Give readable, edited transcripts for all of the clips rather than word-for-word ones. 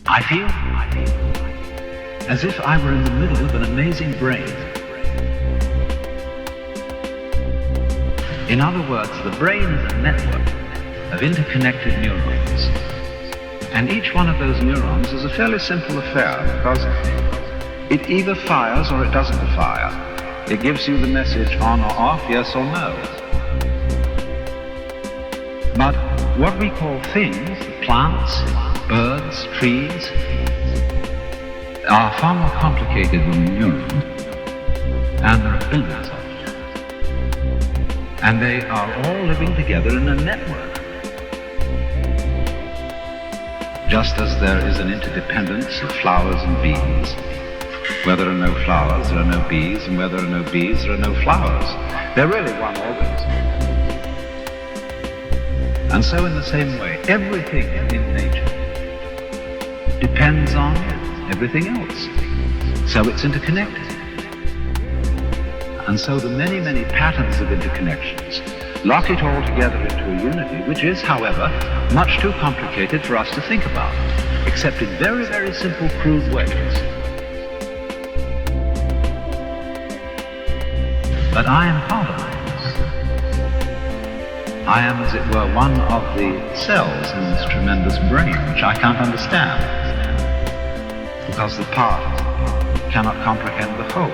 I feel as if I were in the middle of an amazing brain. In other words, the brain is a network of interconnected neurons. And each one of those neurons is a fairly simple affair because it either fires or it doesn't fire. It gives you the message on or off, yes or no. But what we call things, plants, birds, trees, are far more complicated than a neuron, and there are billions of them. And they are all living together in a network. Just as there is an interdependence of flowers and bees, where there are no flowers, there are no bees, and where there are no bees, there are no flowers. They're really one organism. And so in the same way, everything in nature depends on everything else. So it's interconnected. And so the many, many patterns of interconnections lock it all together into a unity, which is, however, much too complicated for us to think about, except in very, very simple, crude ways. But I am part of this. I am, as it were, one of the cells in this tremendous brain, which I can't understand, because the part cannot comprehend the whole.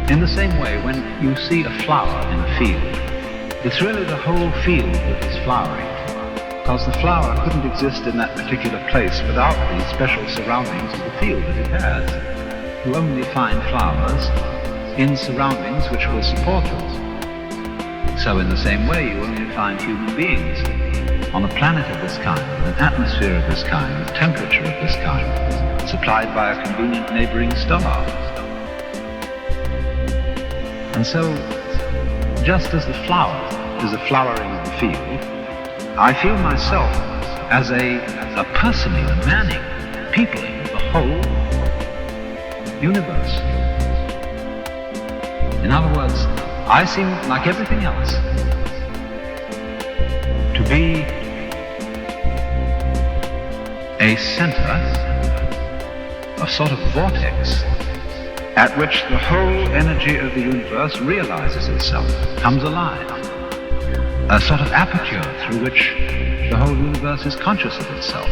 In the same way, when you see a flower in a field, it's really the whole field that is flowering, because the flower couldn't exist in that particular place without the special surroundings of the field that it has. You only find flowers in surroundings which will support them. So in the same way, you only find human beings on a planet of this kind, an atmosphere of this kind, a temperature of this kind, supplied by a convenient neighboring star. And so, just as the flower is a flowering of the field, I feel myself as a personing, a manning, peopling the whole universe. In other words, I seem, like everything else, to be a center, a sort of vortex, at which the whole energy of the universe realizes itself, comes alive. A sort of aperture through which the whole universe is conscious of itself.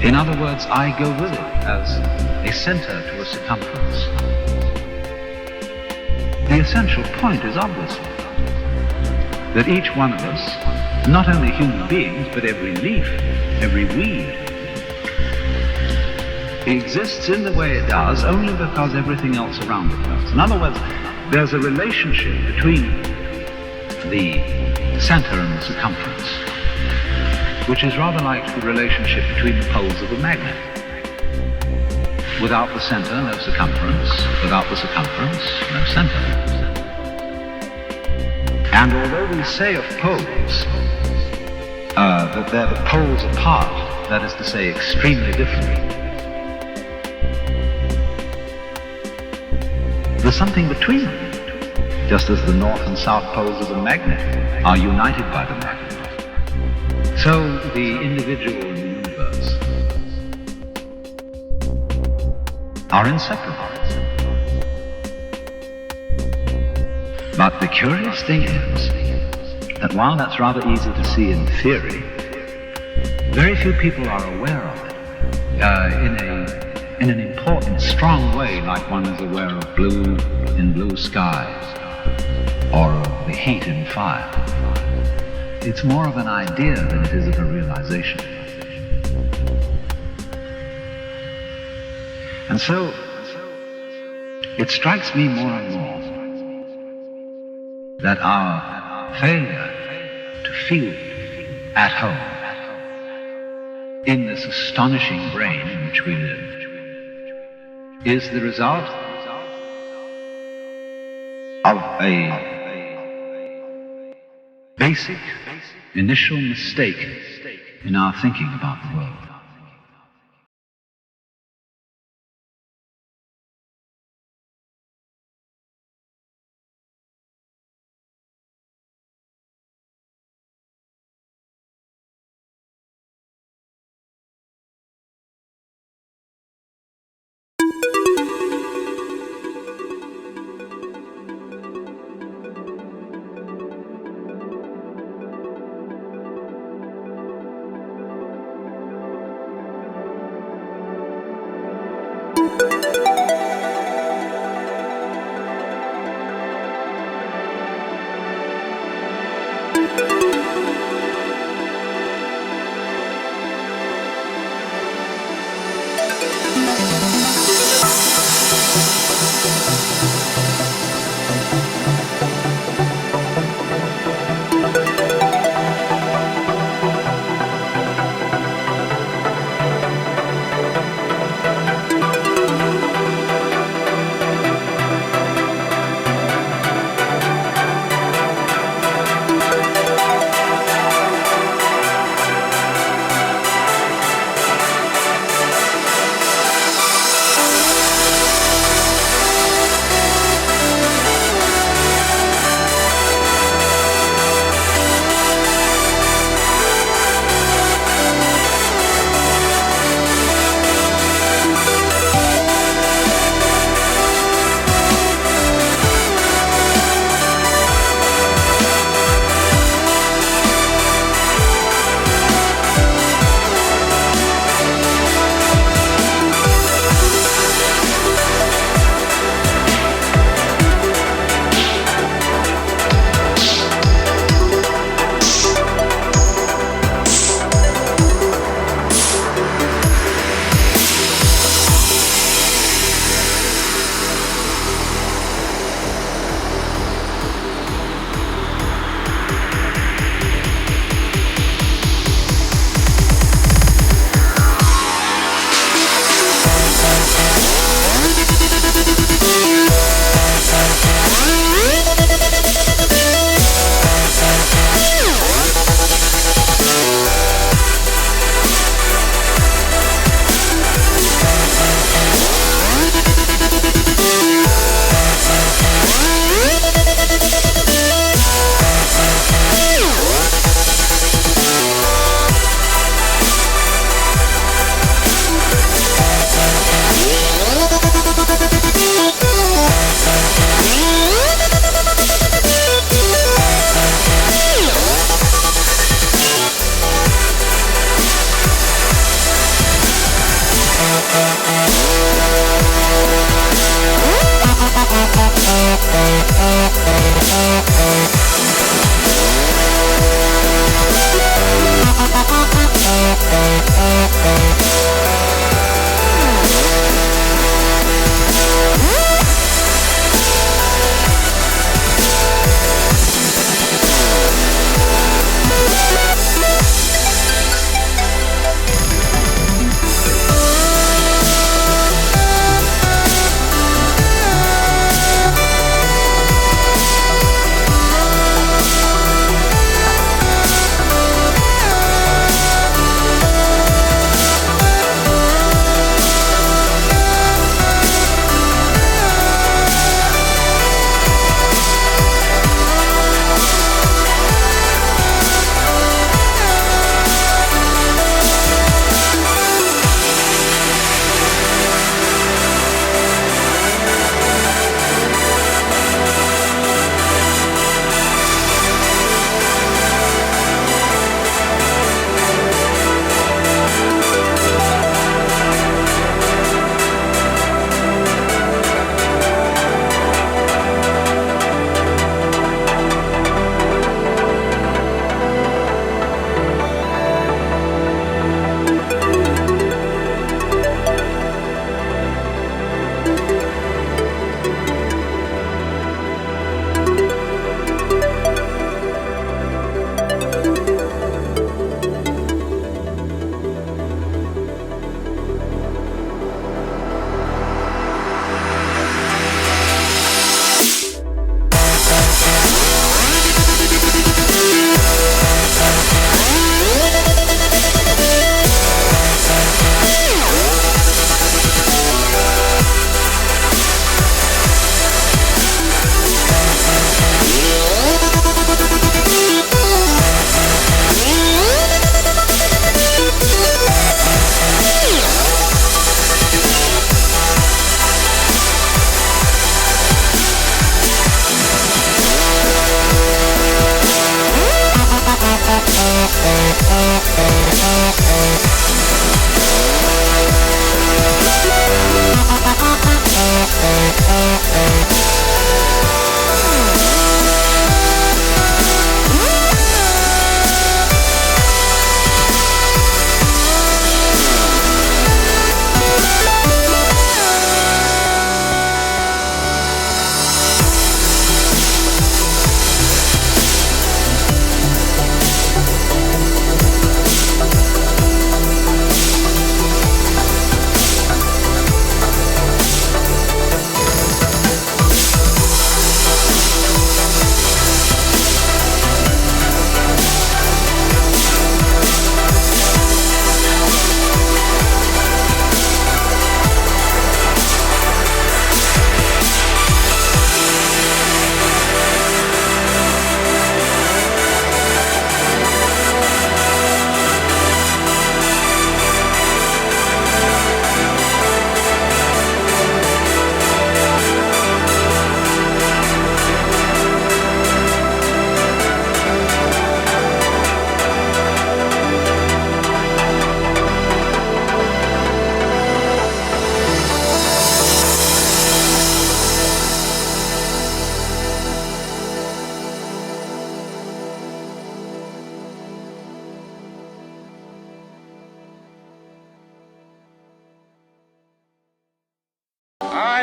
In other words, I go with it as a center to a circumference. The essential point is obviously that each one of us, not only human beings, but every leaf, every weed, exists in the way it does only because everything else around it does. In other words, there's a relationship between the center and the circumference, which is rather like the relationship between the poles of a magnet. Without the center, no circumference. Without the circumference, no center. And although we say of poles that they're the poles apart, that is to say, extremely different, there's something between them, just as the north and south poles of a magnet are united by the magnet. So the individual and the universe are inseparable. But the curious thing is that while that's rather easy to see in theory, very few people are aware of it in an important, strong way, like one is aware of blue in blue skies or of the heat in fire. It's more of an idea than it is of a realization. And so, it strikes me more and more that our failure to feel at home in this astonishing brain in which we live is the result of a basic initial mistake in our thinking about the world.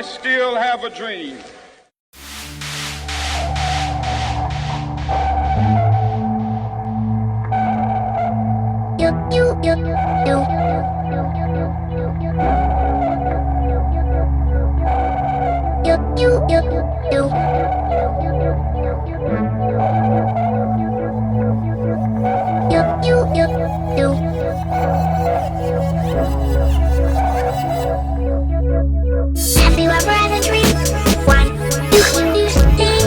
still have a dream. Have you ever had a dream? One, you can do something.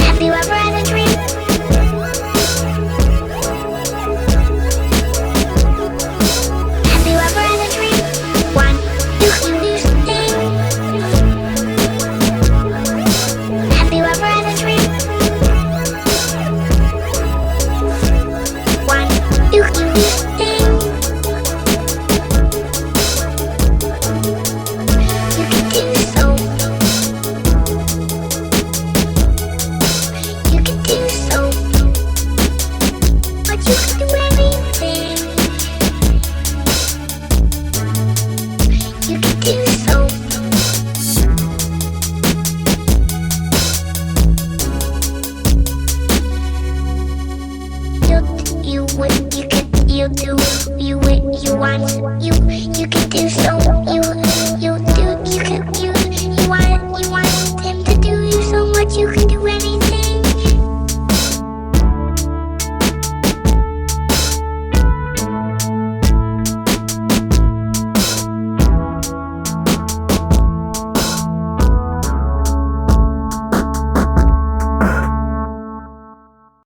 Have you ever had a dream? Have you ever had a dream? One, you can do something. Have you ever had a dream? One, you can do something. You do, you win, you want, you can do so, you